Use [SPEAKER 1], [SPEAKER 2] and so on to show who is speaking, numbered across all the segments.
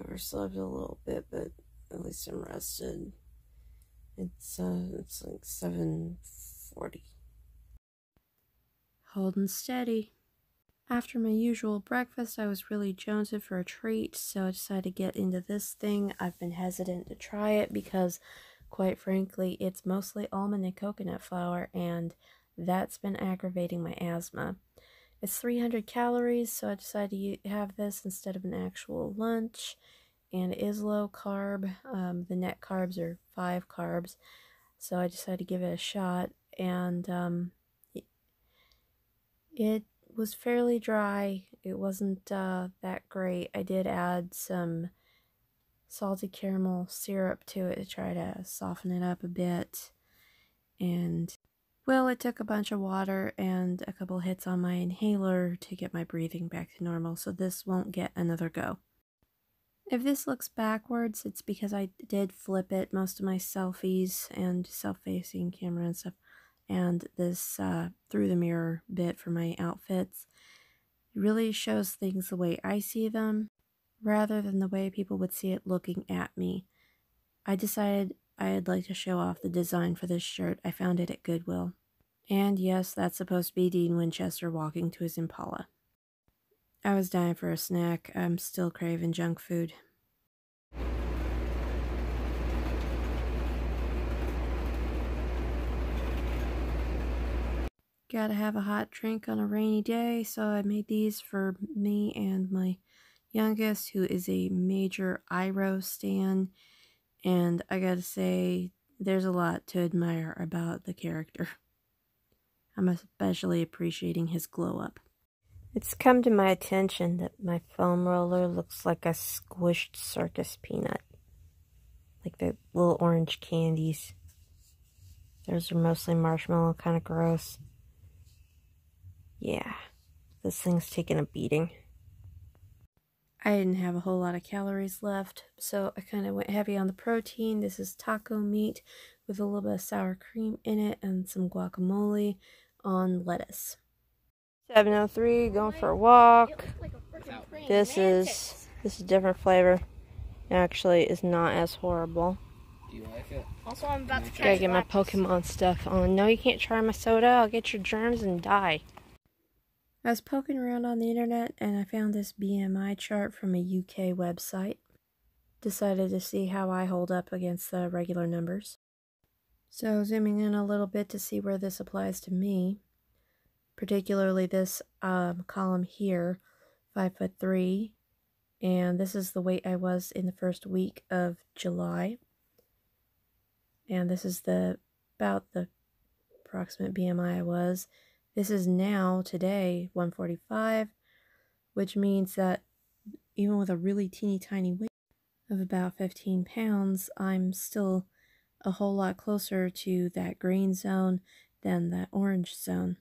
[SPEAKER 1] overslept a little bit, but at least I'm rested. It's like 7:40. Holding steady. After my usual breakfast, I was really jonesing for a treat, so I decided to get into this thing. I've been hesitant to try it because, quite frankly, it's mostly almond and coconut flour, and that's been aggravating my asthma. It's 300 calories, so I decided to have this instead of an actual lunch, and it is low carb. The net carbs are 5 carbs, so I decided to give it a shot, and it was fairly dry. It wasn't that great. I did add some salted caramel syrup to it to try to soften it up a bit. And, well, it took a bunch of water and a couple hits on my inhaler to get my breathing back to normal, so this won't get another go. If this looks backwards, it's because I did flip it. Most of my selfies and self-facing camera and stuff, and this through the mirror bit for my outfits really shows things the way I see them rather than the way people would see it looking at me. I decided I'd like to show off the design for this shirt. I found it at Goodwill. And yes, that's supposed to be Dean Winchester walking to his Impala. I was dying for a snack. I'm still craving junk food. Gotta have a hot drink on a rainy day, so I made these for me and my youngest, who is a major Iroh stan, and I gotta say, there's a lot to admire about the character. I'm especially appreciating his glow up. It's come to my attention that my foam roller looks like a squished circus peanut. Like the little orange candies. Those are mostly marshmallow, kind of gross. Yeah, this thing's taking a beating. I didn't have a whole lot of calories left, so I kind of went heavy on the protein. This is taco meat with a little bit of sour cream in it and some guacamole on lettuce. 7:03, going for a walk. This is a different flavor. Actually, is not as horrible.
[SPEAKER 2] Do you like it?
[SPEAKER 3] Also, I'm about to
[SPEAKER 1] Gotta get my Pokemon stuff on. No, you can't try my soda. I'll get your germs and die. I was poking around on the internet and I found this BMI chart from a UK website. Decided to see how I hold up against the regular numbers. So zooming in a little bit to see where this applies to me. Particularly this column here, 5'3", and this is the weight I was in the first week of July. And this is about the approximate BMI I was. This is now, today, 145, which means that even with a really teeny tiny weight of about 15 pounds, I'm still a whole lot closer to that green zone than that orange zone.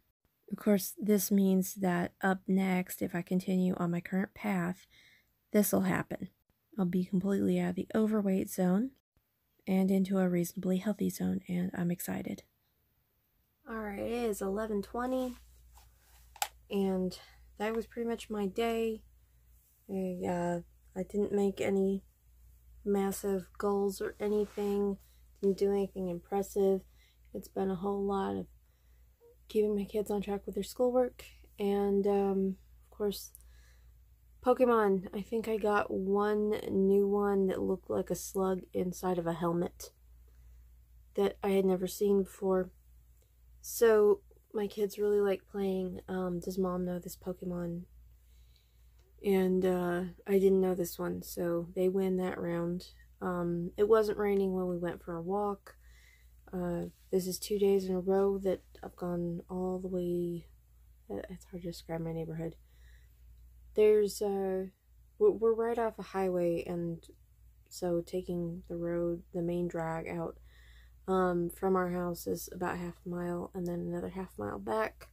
[SPEAKER 1] Of course, this means that up next, if I continue on my current path, this will happen. I'll be completely out of the overweight zone and into a reasonably healthy zone, and I'm excited. Alright, it is 11:20, and that was pretty much my day. I didn't make any massive goals or anything, didn't do anything impressive. It's been a whole lot of keeping my kids on track with their schoolwork, and of course, Pokemon. I think I got one new one that looked like a slug inside of a helmet that I had never seen before. So my kids really like playing Does Mom Know This Pokemon? And I didn't know this one, so they win that round. It wasn't raining when we went for a walk. This is 2 days in a row that I've gone all the way. It's hard to describe my neighborhood. There's we're right off a highway, and so taking the road, the main drag out from our house is about half a mile, and then another half mile back,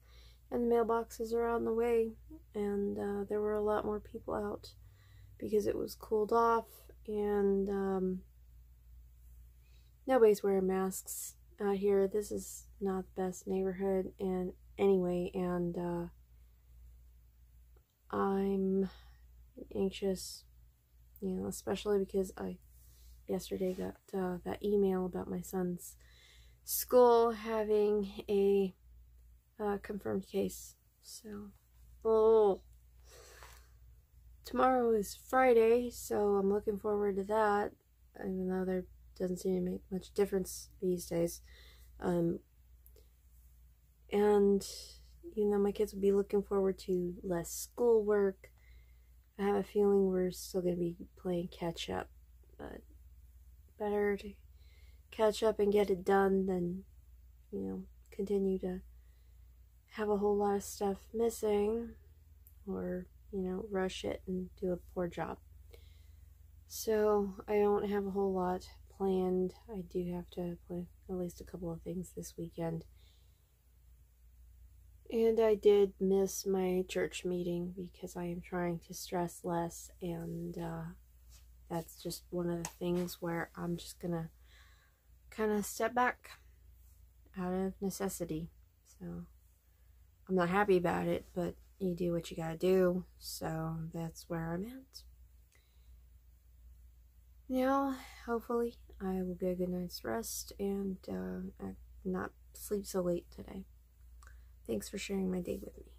[SPEAKER 1] and the mailboxes are on the way. And there were a lot more people out because it was cooled off, and nobody's wearing masks out here. This is not the best neighborhood, and anyway, and I'm anxious You know, especially because I yesterday got that email about my son's school having a confirmed case. So, oh, tomorrow is Friday, so I'm looking forward to that, even though there doesn't seem to make much difference these days. And, you know, my kids will be looking forward to less schoolwork. I have a feeling we're still going to be playing catch up, but better to catch up and get it done than, you know, continue to have a whole lot of stuff missing or, you know, rush it and do a poor job. So I don't have a whole lot planned. I do have to play at least a couple of things this weekend. And I did miss my church meeting because I am trying to stress less, and that's just one of the things where I'm just gonna kind of step back out of necessity. So I'm not happy about it, but you do what you gotta do, so that's where I'm at. Now, hopefully, I will get a good night's rest and not sleep so late today. Thanks for sharing my day with me.